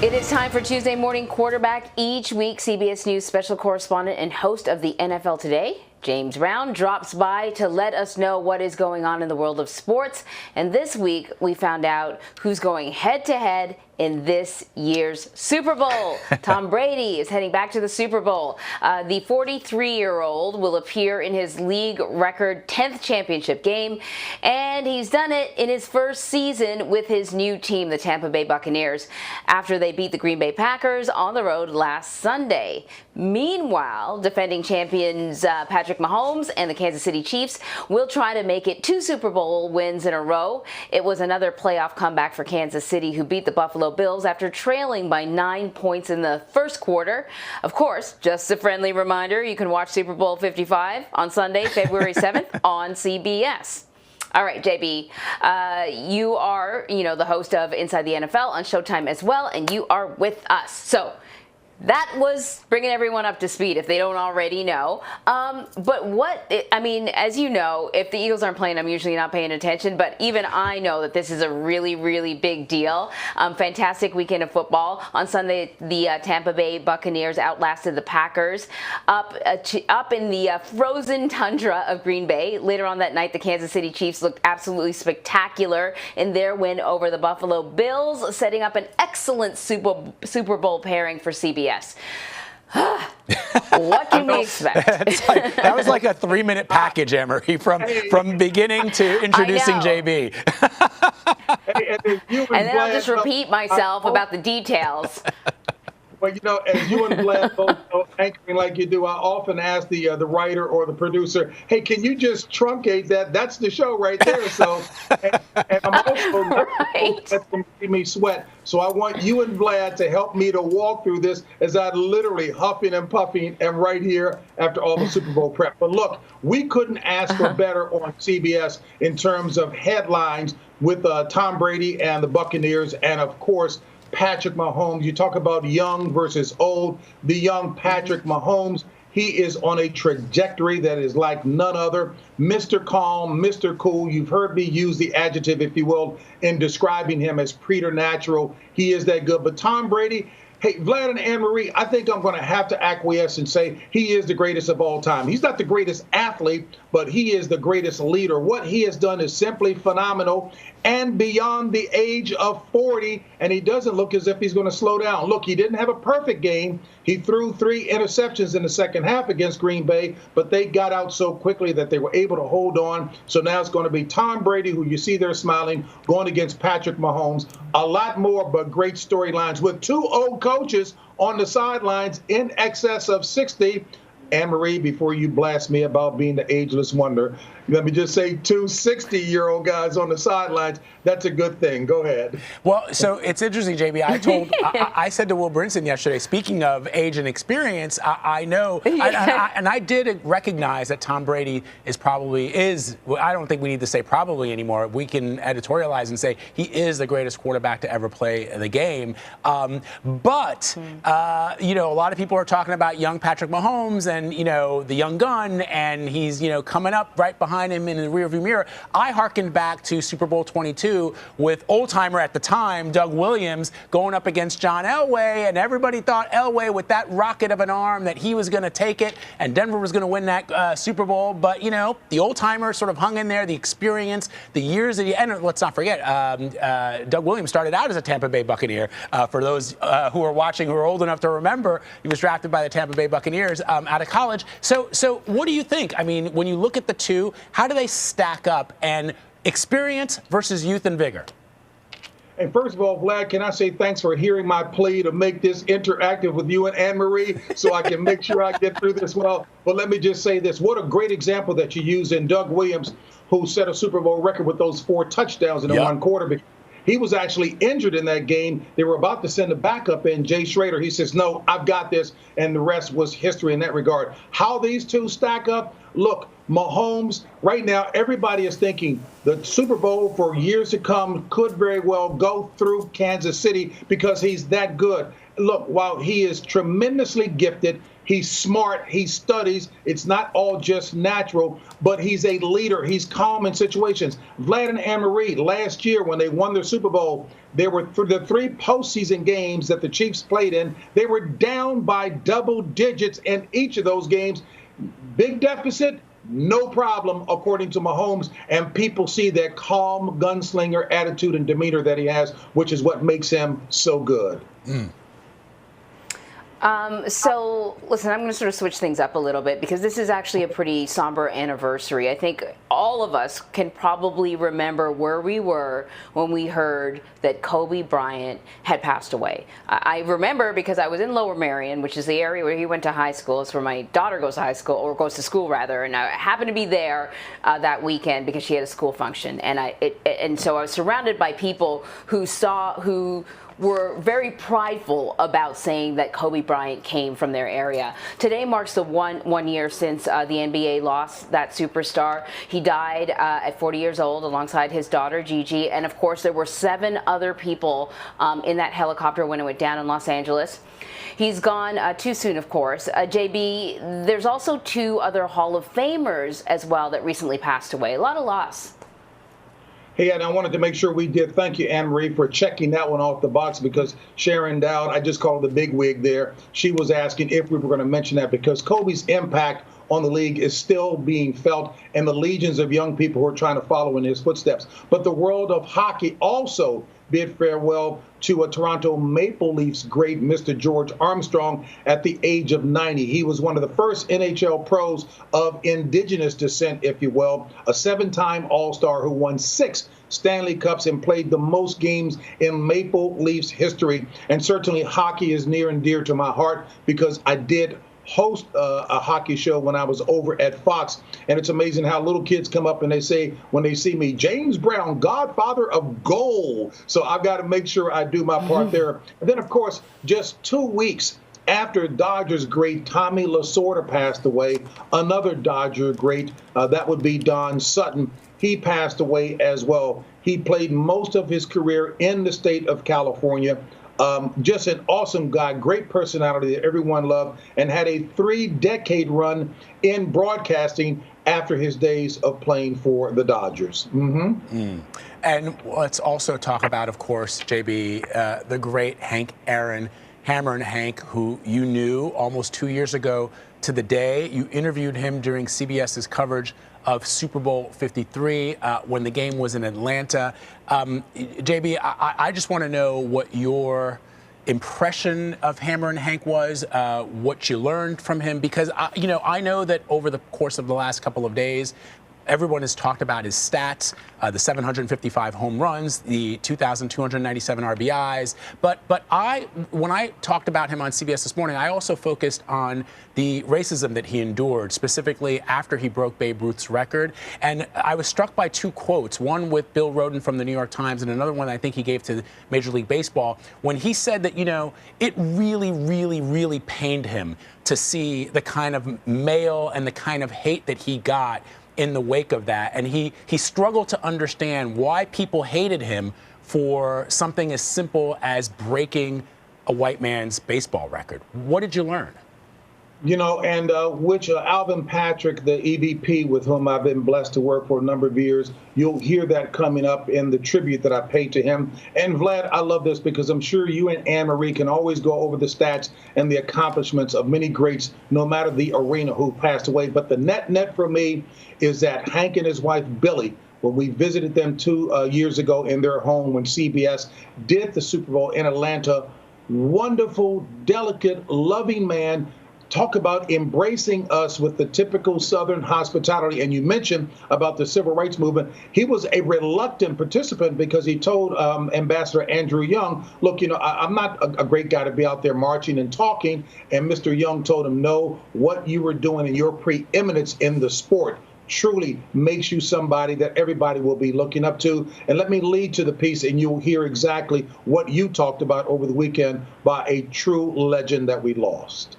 It is time for Tuesday Morning Quarterback. Each week, CBS News special correspondent and host of the NFL Today, James Brown, drops by to let us know what is going on in the world of sports. And this week, we found out who's going head-to-head in this year's Super Bowl. Tom Brady is heading back to the Super Bowl. The 43-year-old will appear in his league record 10th championship game, and he's done it in his first season with his new team, the Tampa Bay Buccaneers, after they beat the Green Bay Packers on the road last Sunday. Meanwhile, defending champions Patrick Mahomes and the Kansas City Chiefs will try to make it 2 Super Bowl wins in a row. It was another playoff comeback for Kansas City, who beat the Buffalo Bills after trailing by 9 points in the first quarter. Of course, just a friendly reminder, you can watch Super Bowl 55 on Sunday, February 7th on CBS. All right, JB, you are, the host of Inside the NFL on Showtime as well, and you are with us. So that was bringing everyone up to speed if they don't already know. But as you know, if the Eagles aren't playing, I'm usually not paying attention. But even I know that this is a really, really big deal. Fantastic weekend of football. On Sunday, the Tampa Bay Buccaneers outlasted the Packers up in the frozen tundra of Green Bay. Later on that night, the Kansas City Chiefs looked absolutely spectacular in their win over the Buffalo Bills, setting up an excellent Super Bowl pairing for CBS. What can we expect? That was like a 3-minute package, Emery, from beginning to introducing JB. And then I'll just repeat myself about the details. Well, as you and Vlad both know, anchoring like you do, I often ask the writer or the producer, hey, can you just truncate that? That's the show right there. So, and I'm also right. That's going to make me sweat. So I want you and Vlad to help me to walk through this as I literally huffing and puffing am right here after all the Super Bowl prep. But look, we couldn't ask for better on CBS in terms of headlines with Tom Brady and the Buccaneers, and of course, Patrick Mahomes. You talk about young versus old. The young Patrick Mahomes, he is on a trajectory that is like none other. Mr. Calm, Mr. Cool. You've heard me use the adjective, if you will, in describing him as preternatural. He is that good. But Tom Brady, hey, Vlad and Anne-Marie, I think I'm going to have to acquiesce and say he is the greatest of all time. He's not the greatest athlete, but he is the greatest leader. What he has done is simply phenomenal and beyond the age of 40, and he doesn't look as if he's going to slow down. Look, he didn't have a perfect game. He threw 3 interceptions in the second half against Green Bay, but they got out so quickly that they were able to hold on. So now it's going to be Tom Brady, who you see there smiling, going against Patrick Mahomes. A lot more, but great storylines with 2 old coaches on the sidelines in excess of 60. Anne-Marie, before you blast me about being the ageless wonder, let me just say 2 60-year-old guys on the sidelines. That's a good thing. Go ahead. Well, so it's interesting, JB. I said to Will Brinson yesterday, speaking of age and experience, I know, and I did recognize that Tom Brady is, I don't think we need to say probably anymore. We can editorialize and say he is the greatest quarterback to ever play the game. But a lot of people are talking about young Patrick Mahomes and, the young gun, and he's, coming up right behind him in the rearview mirror. I hearkened back to Super Bowl 22 with old-timer at the time, Doug Williams, going up against John Elway, and everybody thought Elway, with that rocket of an arm, that he was going to take it, and Denver was going to win that Super Bowl. But, the old-timer sort of hung in there, the experience, the years that and let's not forget, Doug Williams started out as a Tampa Bay Buccaneer. For those who are watching who are old enough to remember, he was drafted by the Tampa Bay Buccaneers out of college. So what do you think? I mean, when you look at the two, how do they stack up, and experience versus youth and vigor? And first of all, Vlad, can I say thanks for hearing my plea to make this interactive with you and Anne-Marie so I can make sure I get through this well. But let me just say this. What a great example that you use in Doug Williams, who set a Super Bowl record with those 4 touchdowns in one quarter. He was actually injured in that game. They were about to send a backup in, Jay Schrader. He says, no, I've got this. And the rest was history in that regard. How these two stack up? Look, Mahomes, right now, everybody is thinking the Super Bowl for years to come could very well go through Kansas City because he's that good. Look, while he is tremendously gifted, He's smart. He studies. It's not all just natural, but he's a leader. He's calm in situations. Vlad and Anne-Marie, last year when they won their Super Bowl, there were the 3 postseason games that the Chiefs played in. They were down by double digits in each of those games. Big deficit, no problem, according to Mahomes. And people see that calm gunslinger attitude and demeanor that he has, which is what makes him so good. So, listen, I'm going to sort of switch things up a little bit because this is actually a pretty somber anniversary. I think all of us can probably remember where we were when we heard that Kobe Bryant had passed away. I remember because I was in Lower Merion, which is the area where he went to high school. It's where my daughter goes to high school, or goes to school rather, and I happened to be there that weekend because she had a school function. And so I was surrounded by people who were very prideful about saying that Kobe Bryant came from their area. Today marks the one year since the NBA lost that superstar. He died at 40 years old alongside his daughter Gigi, and of course there were 7 other people in that helicopter when it went down in Los Angeles. He's gone too soon, of course. JB, there's also 2 other Hall of Famers as well that recently passed away. A lot of loss. Hey, and I wanted to make sure we did. Thank you, Anne-Marie, for checking that one off the box, because Sharon Dowd, I just called her the big wig there, she was asking if we were going to mention that, because Kobe's impact on the league is still being felt, and the legions of young people who are trying to follow in his footsteps. But the world of hockey also bid farewell to a Toronto Maple Leafs great, Mr. George Armstrong, at the age of 90. He was one of the first NHL pros of indigenous descent, if you will, a 7-time All-Star who won 6 Stanley Cups and played the most games in Maple Leafs history. And certainly hockey is near and dear to my heart, because I did host a hockey show when I was over at Fox. And it's amazing how little kids come up and they say, when they see me, James Brown, godfather of goal. So I've got to make sure I do my part there. And then, of course, just 2 weeks after Dodgers great Tommy Lasorda passed away, another Dodger great, that would be Don Sutton, he passed away as well. He played most of his career in the state of California. Just an awesome guy, great personality that everyone loved, and had a 3-decade run in broadcasting after his days of playing for the Dodgers. And let's also talk about, of course, JB, the great Hank Aaron, Hammer and Hank, who you knew almost 2 years ago to the day. You interviewed him during CBS's coverage of Super Bowl 53 when the game was in Atlanta. JB, I just want to know what your impression of Hammer and Hank was, what you learned from him, because I know that over the course of the last couple of days, everyone has talked about his stats, the 755 home runs, the 2,297 RBIs. But when I talked about him on CBS this morning, I also focused on the racism that he endured, specifically after he broke Babe Ruth's record. And I was struck by 2 quotes, one with Bill Rhoden from the New York Times and another one I think he gave to Major League Baseball, when he said that, it really, really, really pained him to see the kind of mail and the kind of hate that he got in the wake of that. And he struggled to understand why people hated him for something as simple as breaking a white man's baseball record. What did you learn? And which Alvin Patrick, the EVP with whom I've been blessed to work for a number of years, you'll hear that coming up in the tribute that I paid to him. And Vlad, I love this because I'm sure you and Anne-Marie can always go over the stats and the accomplishments of many greats, no matter the arena, who passed away. But the net for me is that Hank and his wife, Billy, when we visited them 2 years ago in their home when CBS did the Super Bowl in Atlanta, wonderful, delicate, loving man. Talk about embracing us with the typical Southern hospitality. And you mentioned about the civil rights movement. He was a reluctant participant because he told Ambassador Andrew Young, look, I'm not a great guy to be out there marching and talking. And Mr. Young told him, no, what you were doing and your preeminence in the sport truly makes you somebody that everybody will be looking up to. And let me lead to the piece, and you'll hear exactly what you talked about over the weekend by a true legend that we lost.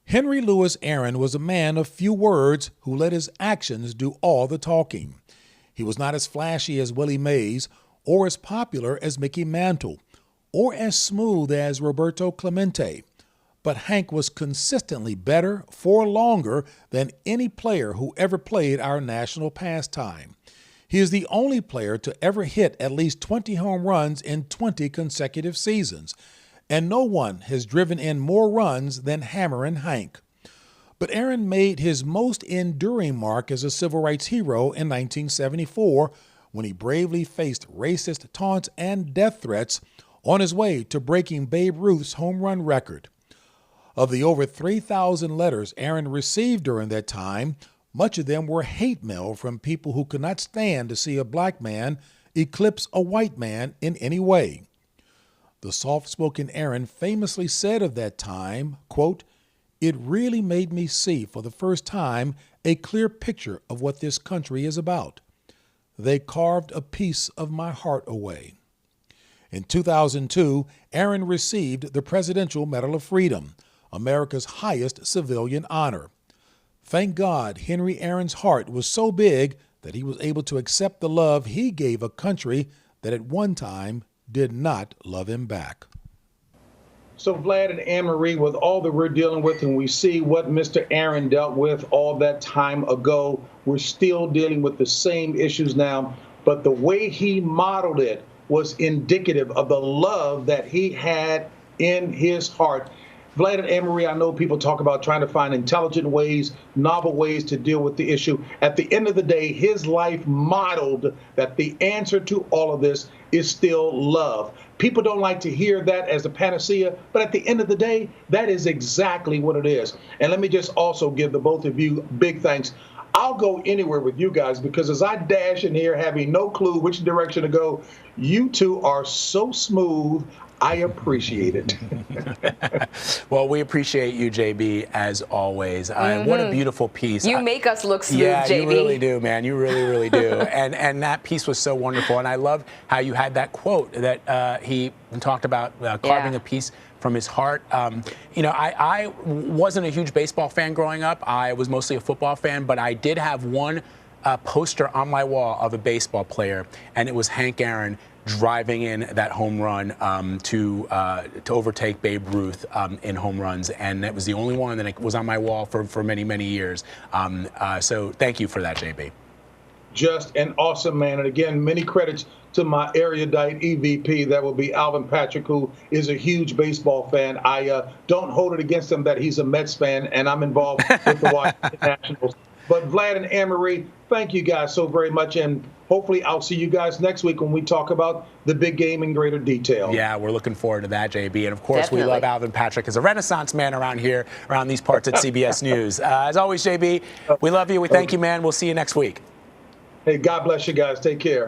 Henry Louis Aaron was a man of few words who let his actions do all the talking. He was not as flashy as Willie Mays, or as popular as Mickey Mantle, or as smooth as Roberto Clemente, but Hank was consistently better for longer than any player who ever played our national pastime. He is the only player to ever hit at least 20 home runs in 20 consecutive seasons, and no one has driven in more runs than Hammerin' Hank. But Aaron made his most enduring mark as a civil rights hero in 1974 when he bravely faced racist taunts and death threats on his way to breaking Babe Ruth's home run record. Of the over 3,000 letters Aaron received during that time, much of them were hate mail from people who could not stand to see a black man eclipse a white man in any way. The soft-spoken Aaron famously said of that time, quote, "It really made me see for the first time a clear picture of what this country is about. They carved a piece of my heart away." In 2002, Aaron received the Presidential Medal of Freedom, America's highest civilian honor. Thank God Henry Aaron's heart was so big that he was able to accept the love he gave a country that at one time did not love him back. So Vlad and Anne-Marie, with all that we're dealing with, and we see what Mr. Aaron dealt with all that time ago, we're still dealing with the same issues now, but the way he modeled it was indicative of the love that he had in his heart. Vlad and Anne-Marie, I know people talk about trying to find intelligent ways, novel ways to deal with the issue. At the end of the day, his life modeled that the answer to all of this is still love. People don't like to hear that as a panacea, but at the end of the day, that is exactly what it is. And let me just also give the both of you big thanks. I'll go anywhere with you guys because as I dash in here having no clue which direction to go, you two are so smooth. I appreciate it. Well, we appreciate you, JB, as always. What a beautiful piece. You make us look smooth, yeah, JB. You really do, man. You really, really do. And that piece was so wonderful. And I love how you had that quote that he talked about carving a piece from his heart. I wasn't a huge baseball fan growing up. I was mostly a football fan, but I did have one poster on my wall of a baseball player, and it was Hank Aaron driving in that home run to overtake Babe Ruth in home runs, and that was the only one that was on my wall for many, many years. So thank you for that, JB. Just an awesome man, and again, many credits to my erudite EVP. That will be Alvin Patrick, who is a huge baseball fan. I don't hold it against him that he's a Mets fan, and I'm involved with the Washington Nationals. But Vlad and Anne-Marie, thank you guys so very much, and hopefully I'll see you guys next week when we talk about the big game in greater detail. Yeah, we're looking forward to that, JB. And, of course, Definitely. We love Alvin Patrick as a Renaissance man around here, around these parts at CBS News. As always, JB, we love you. We thank you, man. We'll see you next week. Hey, God bless you guys. Take care.